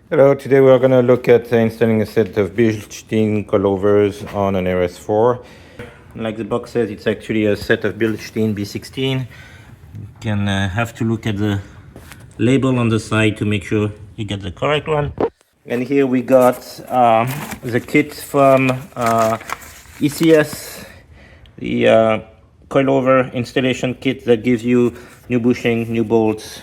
Hello, today we are going to look at installing a set of Bilstein coilovers on an RS4. Like the box says, it's actually a set of Bilstein B16. You can have to look at the label on the side to make sure you get the correct one. And here we got the kit from ECS, the coilover installation kit that gives you new bushing, new bolts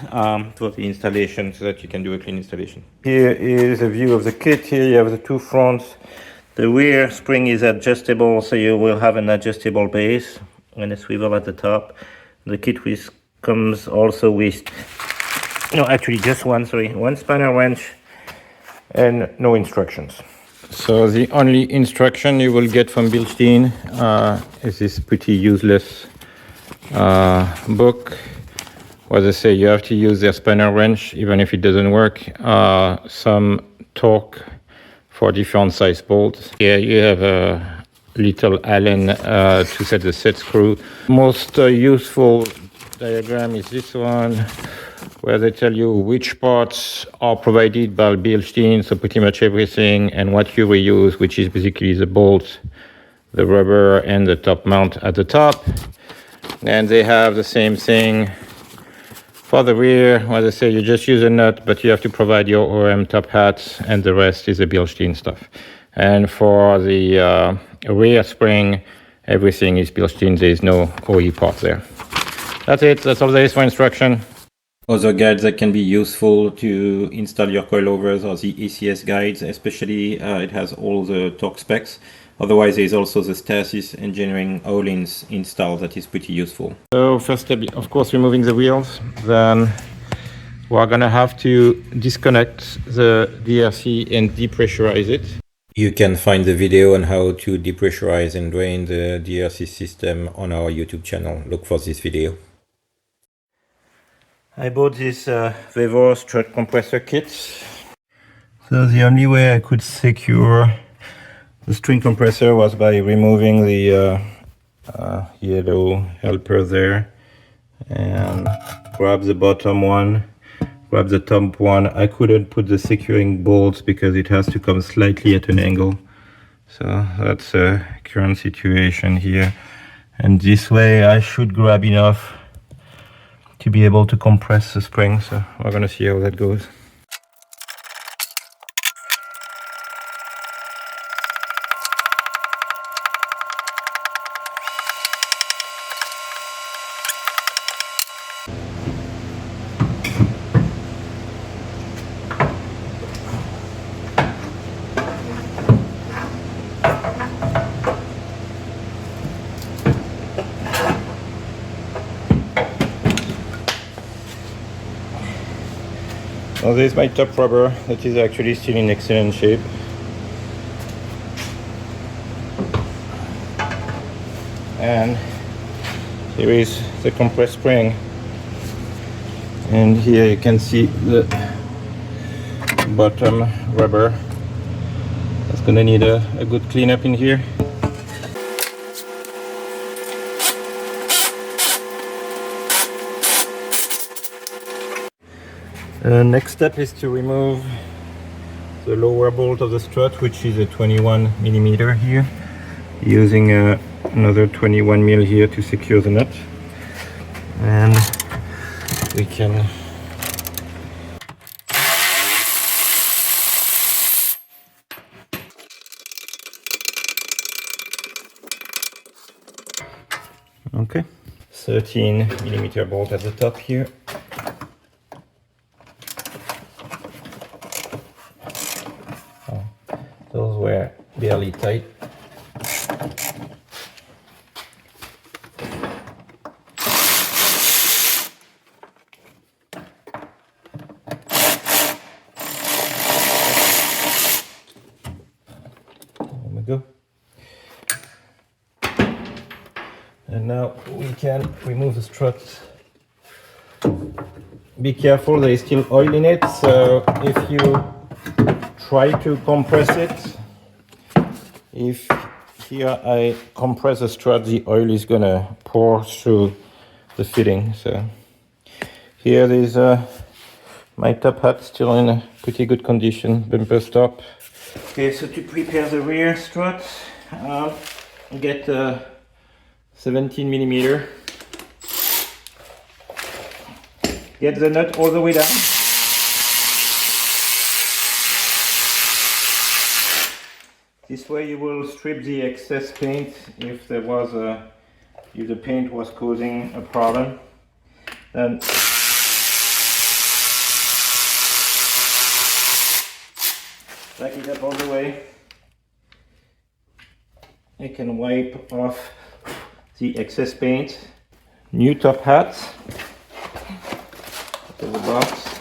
for the installation so that you can do a clean installation. Here is a view of the kit. Here you have the two fronts. The rear spring is adjustable, so you will have an adjustable base and a swivel at the top. The kit comes also with, no, actually just one spanner wrench and no instructions. So the only instruction you will get from Bilstein is this pretty useless book where they say you have to use their spanner wrench even if it doesn't work, some torque for different size bolts. Here you have a little Allen to set the set screw. Most useful diagram is this one, where they tell you which parts are provided by Bilstein, so pretty much everything, and what you reuse, which is basically the bolts, the rubber, and the top mount at the top. And they have the same thing for the rear, where they say you just use a nut, but you have to provide your OM top hats, and the rest is the Bilstein stuff. And for the rear spring, everything is Bilstein. There is no OE part there. That's it. That's all there is for instruction. Other guides that can be useful to install your coilovers are the ECS guides, especially it has all the torque specs. Otherwise, there is also the Stasis engineering Öhlins install that is pretty useful. So first step, of course, removing the wheels. Then we're gonna have to disconnect the DRC and depressurize it. You can find the video on how to depressurize and drain the DRC system on our YouTube channel. Look for this video. I bought this Vevor strut compressor kit. So the only way I could secure the string compressor was by removing the yellow helper there and grab the bottom one, grab the top one. I couldn't put the securing bolts because it has to come slightly at an angle. So that's a current situation here. And this way I should grab enough to be able to compress the spring. So we're gonna see how that goes. Now this is my top rubber that is actually still in excellent shape. And here is the compressed spring. And here you can see the bottom rubber. That's gonna need a good cleanup in here. Next step is to remove the lower bolt of the strut, which is a 21mm here, using another 21mm here to secure the nut. And we can okay, 13mm bolt at the top here. Those were barely tight. There we go. And now we can remove the strut. Be careful, there is still oil in it, so if you try to compress it, if here I compress the strut, the oil is gonna pour through the fitting. So here is My top hat's still in a pretty good condition, bumper stop. Okay, so to prepare the rear strut, get a 17 millimeter. Get the nut all the way down. This way you will strip the excess paint if there was if the paint was causing a problem. Then back it up all the way. You can wipe off the excess paint. New top hat. To the box.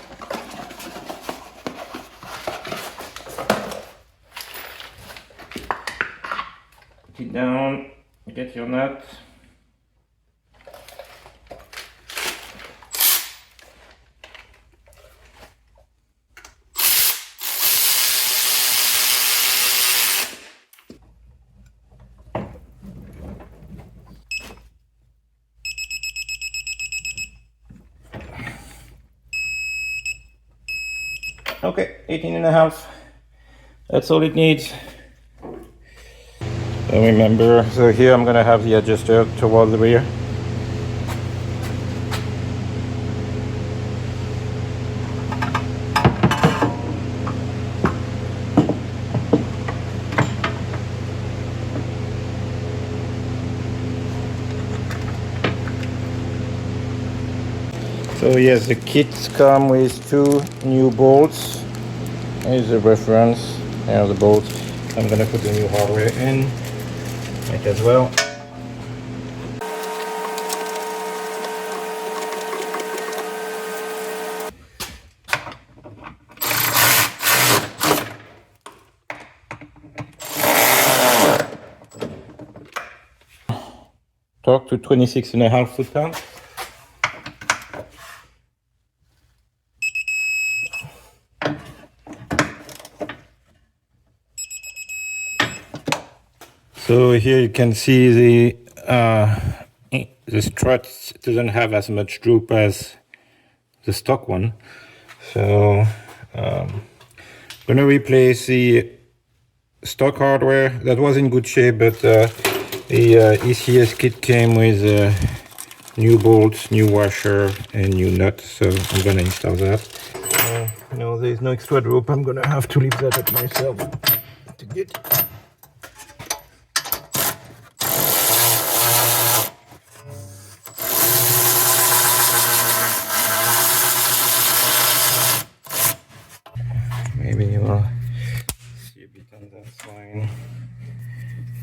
Put it down, get your nut. Okay, 18.5. That's all it needs. So remember, so here I'm gonna have the adjuster towards the rear. So yes, the kits come with 2 new bolts. Here's the reference. Here are the bolts. I'm gonna put the new hardware in. Might as well. Torque to 26.5 foot-pounds. So here you can see the strut doesn't have as much droop as the stock one. So I'm gonna replace the stock hardware that was in good shape, but the ECS kit came with new bolts, new washer, and new nuts. So I'm gonna install that. No, there's no extra droop. I'm gonna have to leave that up myself to get. Maybe you will see a bit on that side.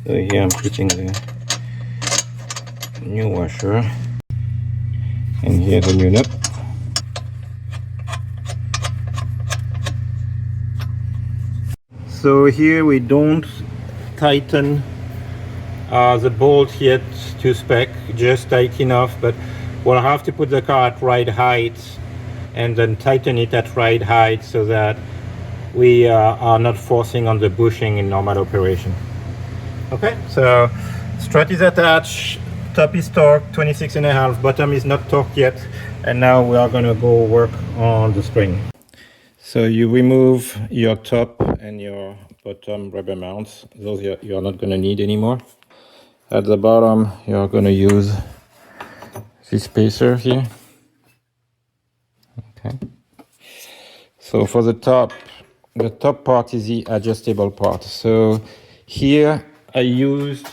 So here I'm putting the new washer, and here the new nut. So here we don't tighten the bolt yet to spec, just tight enough, but we'll have to put the car at right height and then tighten it at right height so that we are not forcing on the bushing in normal operation. Okay, so strut is attached, top is torqued, 26.5, bottom is not torqued yet, and now we are going to go work on the spring. So you remove your top and your bottom rubber mounts. Those you are not going to need anymore. At the bottom, you are going to use this spacer here. Okay. So for the top part is the adjustable part. So here I used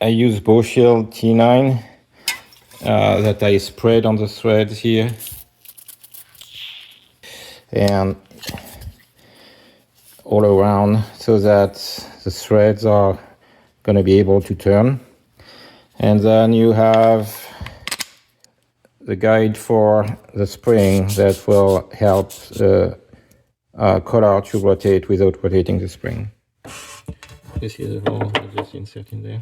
Boschel T9 that I sprayed on the threads here, and all around, so that the threads are going to be able to turn. And then you have the guide for the spring that will help the collar to rotate without rotating the spring. This is the hole, I'll just insert in there.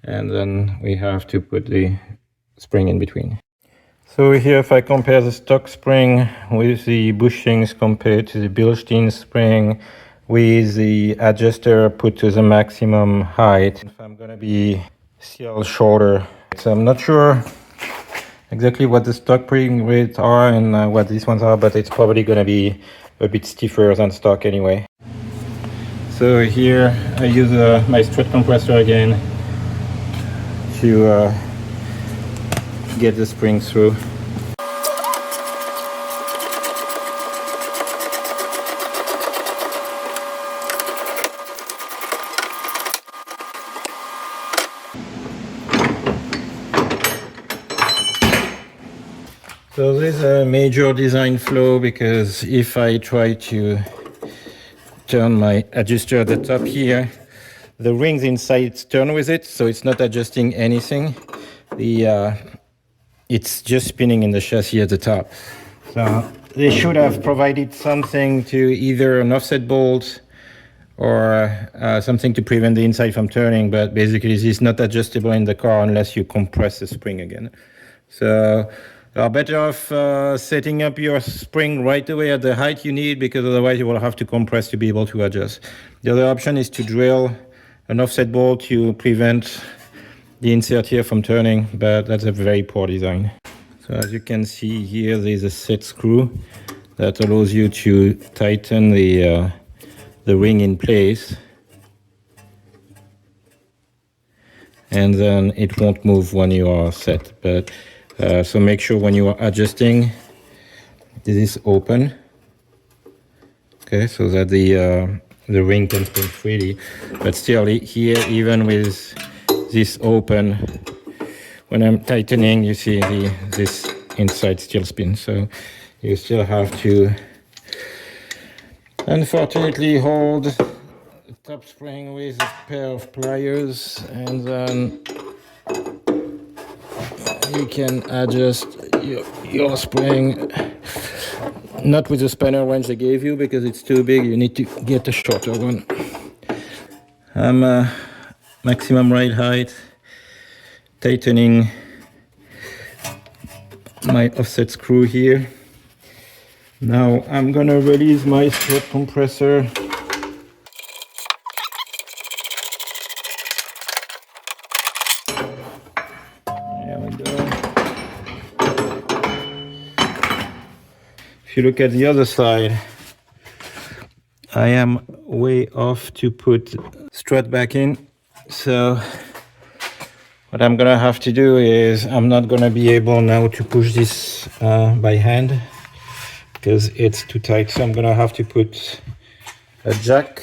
And then we have to put the spring in between. So here, if I compare the stock spring with the bushings compared to the Bilstein spring with the adjuster put to the maximum height, if I'm gonna be still shorter. So I'm not sure exactly what the stock spring rates are and what these ones are, but it's probably going to be a bit stiffer than stock anyway. So here I use my strut compressor again to get the spring through. So there's a major design flaw, because if I try to turn my adjuster at the top here, the rings inside turn with it, so it's not adjusting anything. It's just spinning in the chassis at the top. So they should have provided something to either an offset bolt or something to prevent the inside from turning, but basically this is not adjustable in the car unless you compress the spring again. So you are better off setting up your spring right away at the height you need, because otherwise you will have to compress to be able to adjust. The other option is to drill an offset bolt to prevent the insert here from turning, but that's a very poor design. So as you can see here, there's a set screw that allows you to tighten the ring in place, and then it won't move when you are set. But so make sure when you are adjusting, this is open, okay, so that the ring can spin freely. But still here, even with this open, when I'm tightening, you see this inside still spins. So you still have to, unfortunately, hold the top spring with a pair of pliers, and then you can adjust your spring, not with the spanner wrench they gave you, because it's too big. You need to get a shorter one. I'm maximum ride height, tightening my offset screw here. Now I'm gonna release my strut compressor. There we go. If you look at the other side, I am way off to put strut back in. So what I'm gonna have to do is, I'm not gonna be able now to push this by hand because it's too tight. So I'm gonna have to put a jack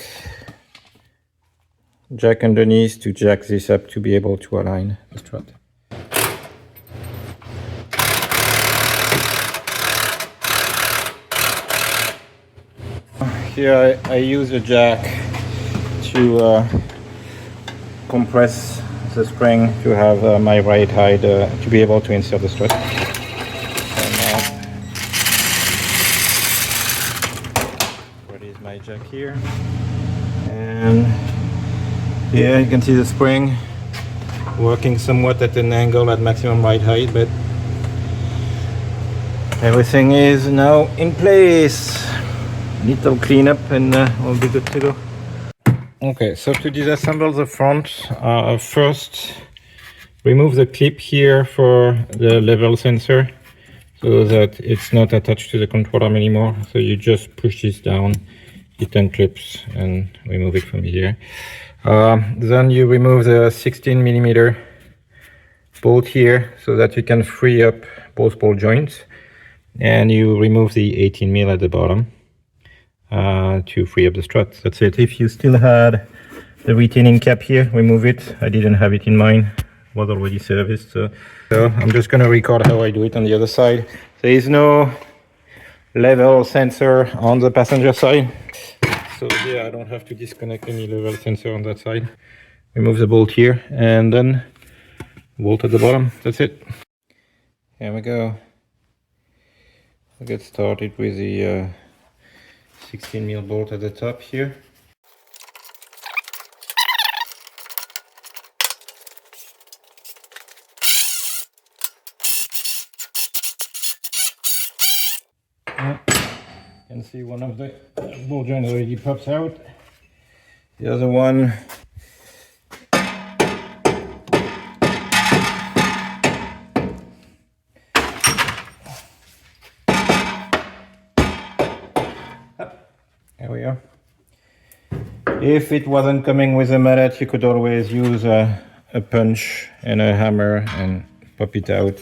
underneath to jack this up to be able to align the strut. Here I use a jack to compress the spring to have my right height to be able to insert the strut. Release my jack here, and here you can see the spring working somewhat at an angle at maximum right height, but everything is now in place. Little cleanup and we'll be good to go. Okay, so to disassemble the front, first remove the clip here for the level sensor so that it's not attached to the control arm anymore. So you just push this down, it unclips, and remove it from here. Then you remove the 16mm bolt here so that you can free up both ball joints, and you remove the 18mm at the bottom to free up the strut. That's it. If you still had the retaining cap here, remove it. I didn't have it in mind, it was already serviced. So I'm just going to record how I do it on the other side. There is no level sensor on the passenger side, so yeah, I don't have to disconnect any level sensor on that side. Remove the bolt here and then bolt at the bottom. That's it. Here we go. We'll get started with the 16mm bolt at the top here. You can see one of the ball joints already pops out. The other one If it wasn't coming with a mallet, you could always use a punch and a hammer and pop it out.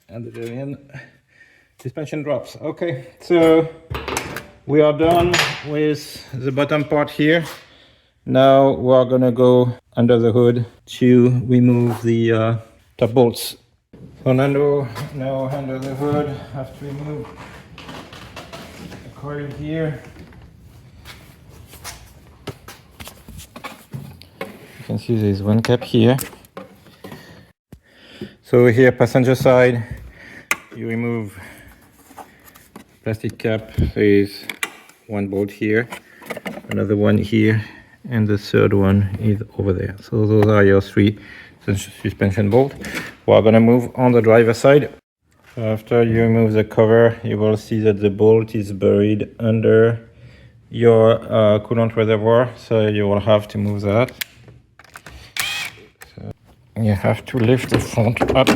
And the very end, suspension drops. Okay, so we are done with the bottom part here. Now we are gonna go under the hood to remove the top bolts. So now under the hood, I have to remove the coil here. You can see there's one cap here. So here, passenger side, you remove plastic cap. There is one bolt here, another one here, and the third one is over there. So those are your three suspension bolts. We're gonna move on the driver's side. So after you remove the cover, you will see that the bolt is buried under your coolant reservoir, so you will have to move that. So you have to lift the front up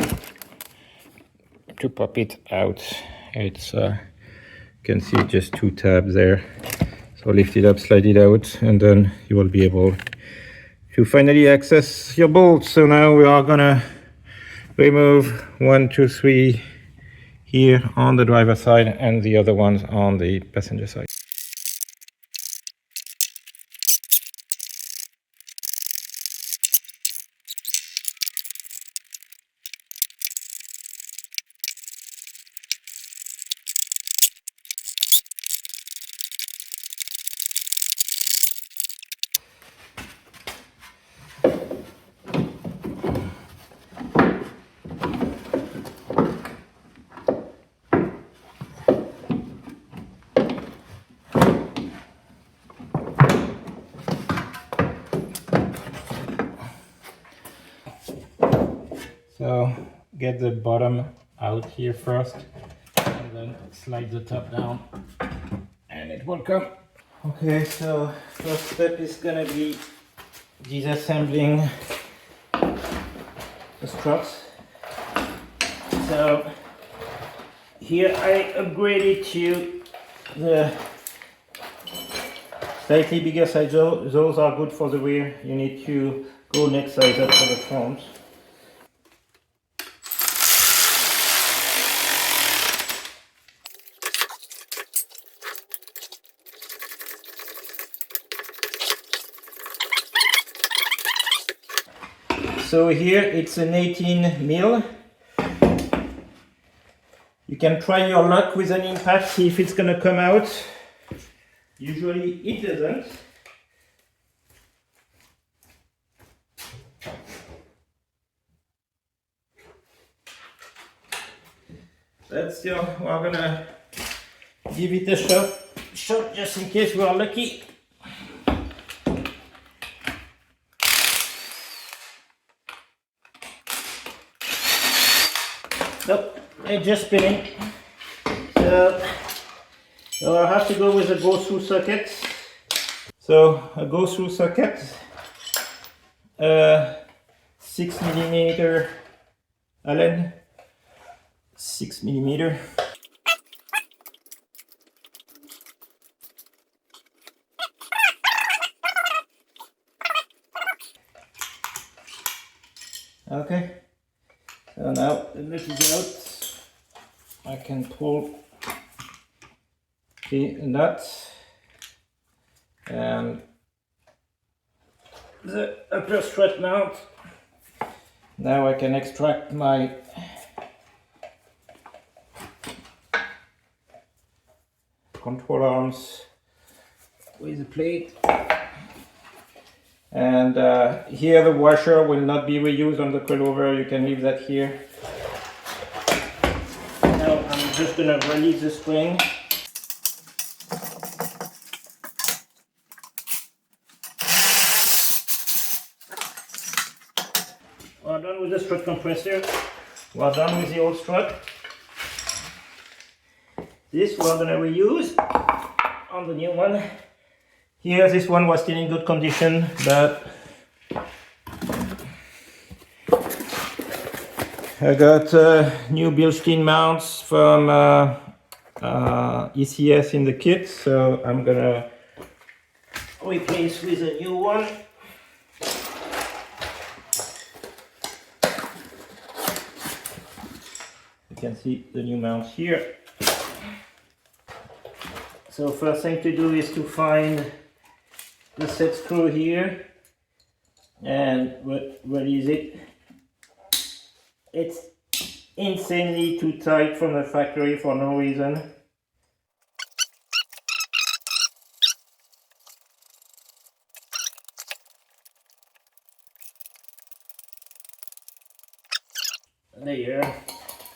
to pop it out. It's you can see just two tabs there. So lift it up, slide it out, and then you will be able to finally access your bolts. So now we are gonna remove 1, 2, 3 here on the driver's side and the other ones on the passenger side. So get the bottom out here first and then slide the top down and it will come. Okay, so first step is gonna be disassembling the struts. So here I upgraded to the slightly bigger size. Those are good for the rear. You need to go next size up for the front. So here it's an 18 mil. You can try your luck with an impact, see if it's gonna come out. Usually it doesn't. But still, we're gonna give it a shot just in case we are lucky. Nope, it's just spinning. So I have to go with a go-through socket. So a go-through socket, 6mm Allen, 6mm. Okay. So now the nut is out. I can pull the nut and the upper strut mount. Now I can extract my control arms with the plate. And here the washer will not be reused on the coilover. You can leave that here. Now I'm just going to release the spring. We're done with the strut compressor. We're done with the old strut. This we're going to reuse on the new one. Here, this one was still in good condition, but I got new Bilstein mounts from ECS in the kit, so I'm gonna replace with a new one. You can see the new mounts here. So first thing to do is to find the set screw here, and what is it? It's insanely too tight from the factory for no reason. There.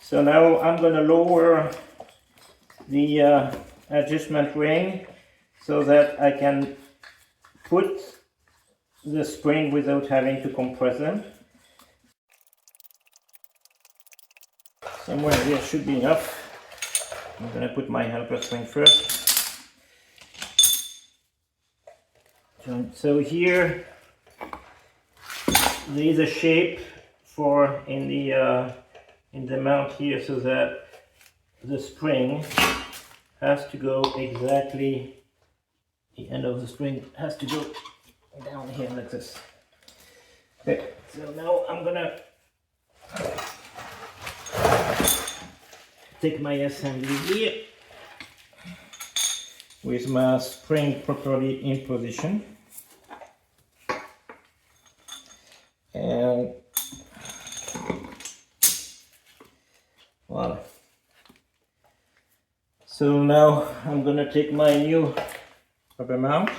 So now I'm going to lower the adjustment ring so that I can put the spring without having to compress them. Somewhere here should be enough. I'm going to put my helper spring first. So here there is a shape for in the mount here, so that the spring has to go exactly, the end of the spring has to go down here like this. Okay, so now I'm gonna take my assembly here with my spring properly in position, and voila. So now I'm gonna take my new rubber mount,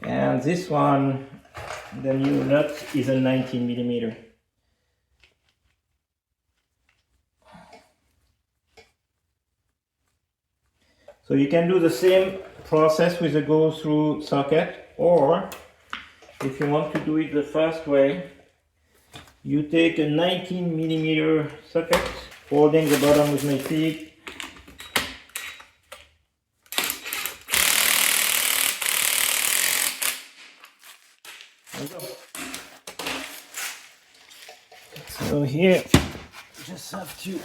and this one, the new nut is a 19 millimeter. So you can do the same process with a go-through socket, or if you want to do it the fast way, you take a 19 millimeter socket, holding the bottom with my feet, so here you just have to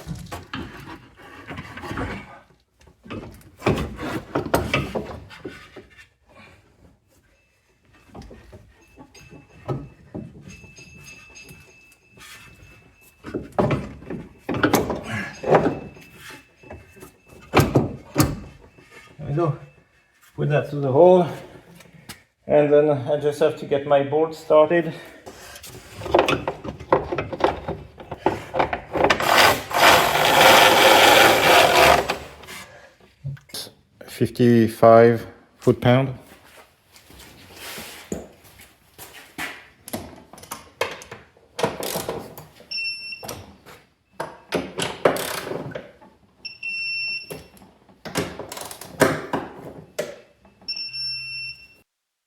put that through the hole, and then I just have to get my bolt started. $55 foot-pound.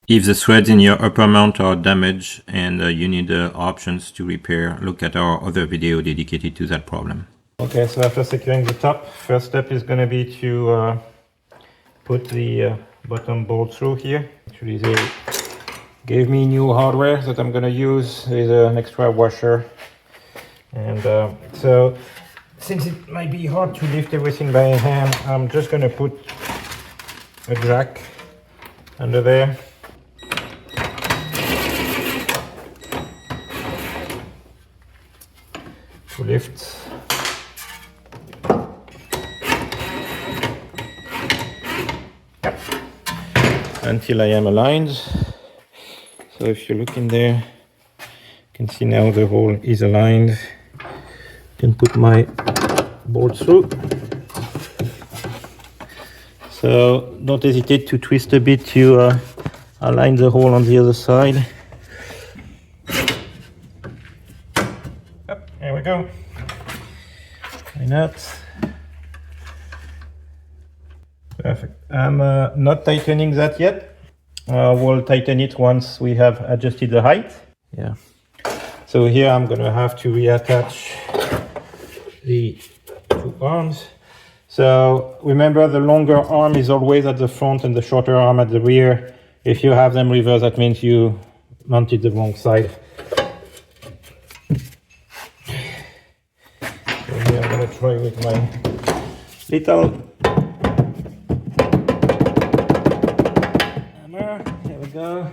If the threads in your upper mount are damaged and you need options to repair, look at our other video dedicated to that problem. Okay, so after securing the top, first step is going to be to put the bottom bolt through here. Actually, they gave me new hardware that I'm going to use with an extra washer. And so, since it might be hard to lift everything by hand, I'm just going to put a jack under there. To lift. Yep. Until I am aligned. So if you look in there, you can see now the hole is aligned. I can put my bolt through. So don't hesitate to twist a bit to align the hole on the other side. There we go. Why not? Perfect. I'm not tightening that yet. We'll tighten it once we have adjusted the height. Yeah. So here I'm going to have to reattach the two arms. So remember, the longer arm is always at the front and the shorter arm at the rear. If you have them reversed, that means you mounted the wrong side. try with my little hammer. There we go.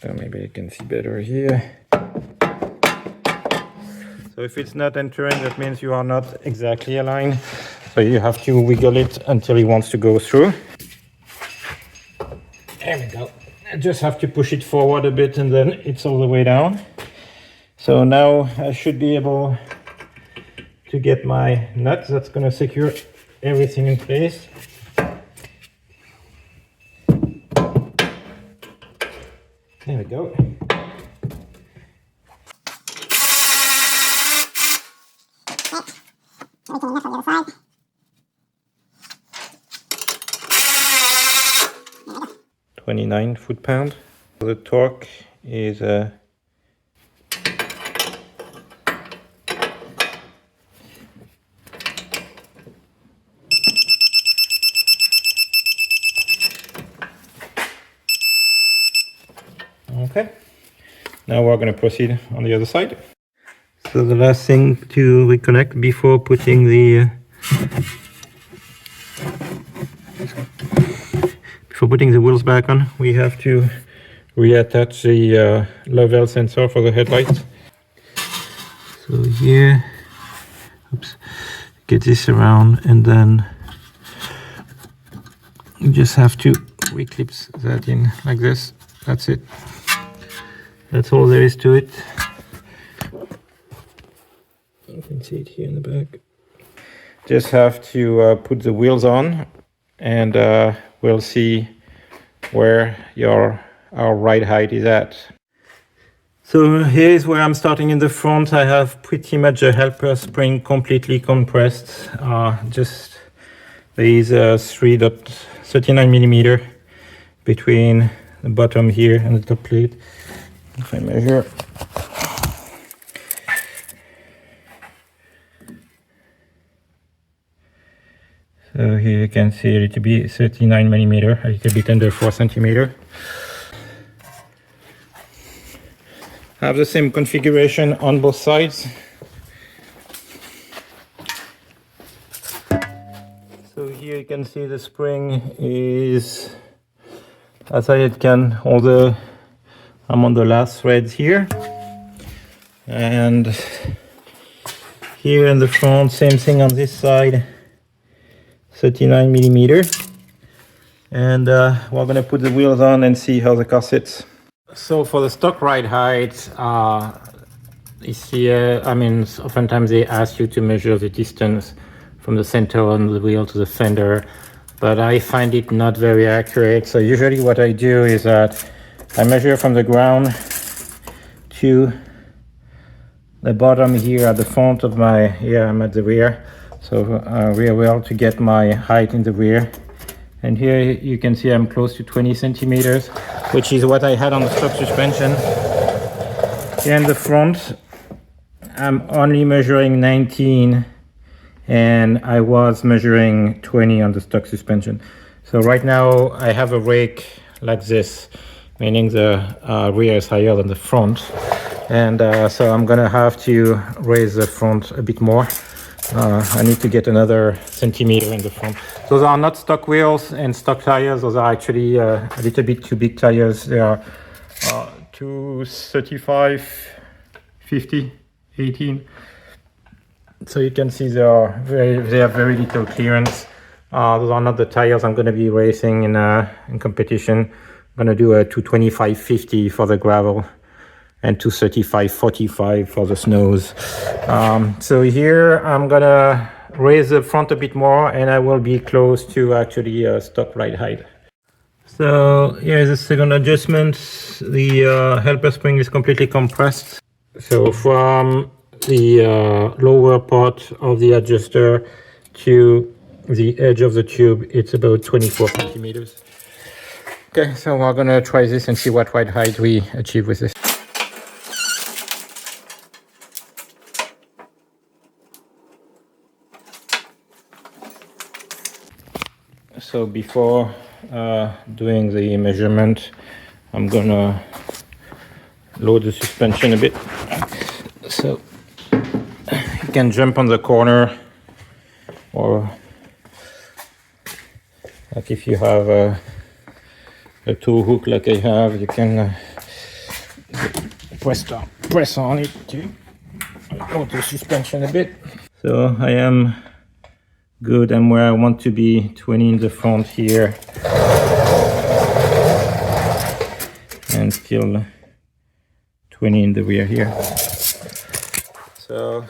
So maybe you can see better here. So if it's not entering, that means you are not exactly aligned. So you have to wiggle it until it wants to go through. There we go. I just have to push it forward a bit and then it's all the way down. So now I should be able to get my nut that's going to secure everything in place. There we go. Everything enough on the other side. 29 foot-pound. The torque is okay. Now we're going to proceed on the other side. So the last thing to reconnect before putting the wheels back on, we have to reattach the level sensor for the headlights. So here, oops, get this around, and then you just have to reclip that in like this. That's it. That's all there is to it. You can see it here in the back. Just have to put the wheels on, and we'll see where our ride height is at. So here's where I'm starting in the front. I have pretty much a helper spring completely compressed. Just there is a 3.39 millimeter between the bottom here and the top plate. If I measure, so here you can see it to be 39 millimeter, a little bit under 4 centimeter. I have the same configuration on both sides. So here you can see the spring is as high as it can, although I'm on the last threads here. And here in the front, same thing on this side, 39 millimeter. And we're gonna put the wheels on and see how the car sits. So for the stock ride height, you see, I mean, oftentimes they ask you to measure the distance from the center on the wheel to the fender, but I find it not very accurate. So usually what I do is that I measure from the ground to the bottom here at the front of my, here I'm at the rear, so rear wheel to get my height in the rear. And here you can see I'm close to 20 centimeters, which is what I had on the stock suspension. Here in the front, I'm only measuring 19, and I was measuring 20 on the stock suspension. So right now I have a rake like this, meaning the rear is higher than the front. And so I'm gonna have to raise the front a bit more. I need to get another centimeter in the front. Those are not stock wheels and stock tires. Those are actually a little bit too big tires. They are 235, 50, 18. So you can see they have very little clearance. Those are not the tires I'm going to be racing in competition. I'm going to do a 225, 50 for the gravel and 235, 45 for the snows. So here I'm gonna raise the front a bit more, and I will be close to actually stock ride height. So here's the second adjustment. The helper spring is completely compressed. So from the lower part of the adjuster to the edge of the tube, it's about 24 centimeters. Okay, so we're gonna try this and see what ride height we achieve with this. So before doing the measurement, I'm gonna load the suspension a bit so you can jump on the corner, or like if you have a tow hook like I have, you can press on it to load the suspension a bit. So I am good. I'm where I want to be, 20 in the front here and still 20 in the rear here. So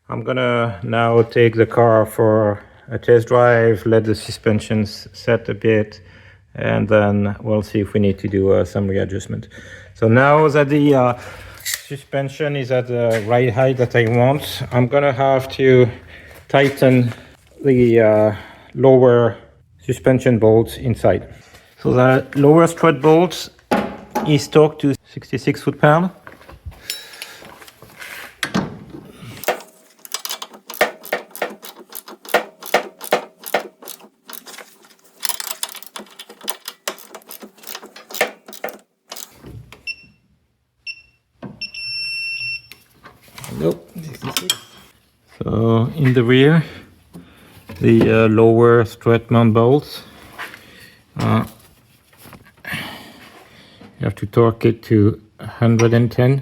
I'm gonna now take the car for a test drive, let the suspensions set a bit, and then we'll see if we need to do some readjustment. So now that the suspension is at the right height that I want, I'm gonna have to tighten the lower suspension bolts inside. So the lower strut bolt is torqued to 66 foot-pound. Nope, 66. So in the rear, the lower strut mount bolts, you have to torque it to 110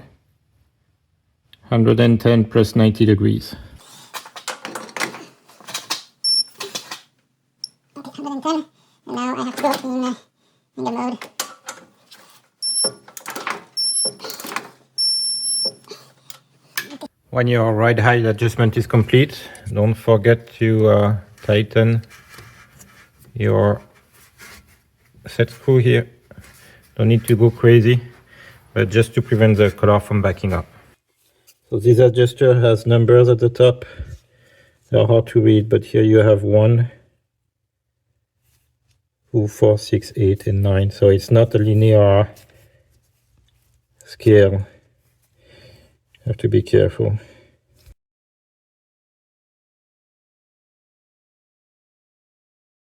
plus 90 degrees. Okay, 110, and now I have to go in the mode. When your ride height adjustment is complete, don't forget to tighten your set screw here. Don't need to go crazy, but just to prevent the collar from backing up. So this adjuster has numbers at the top. They're hard to read, but here you have 1, 2, 4, 6, 8, and 9. So it's not a linear scale. You have to be careful.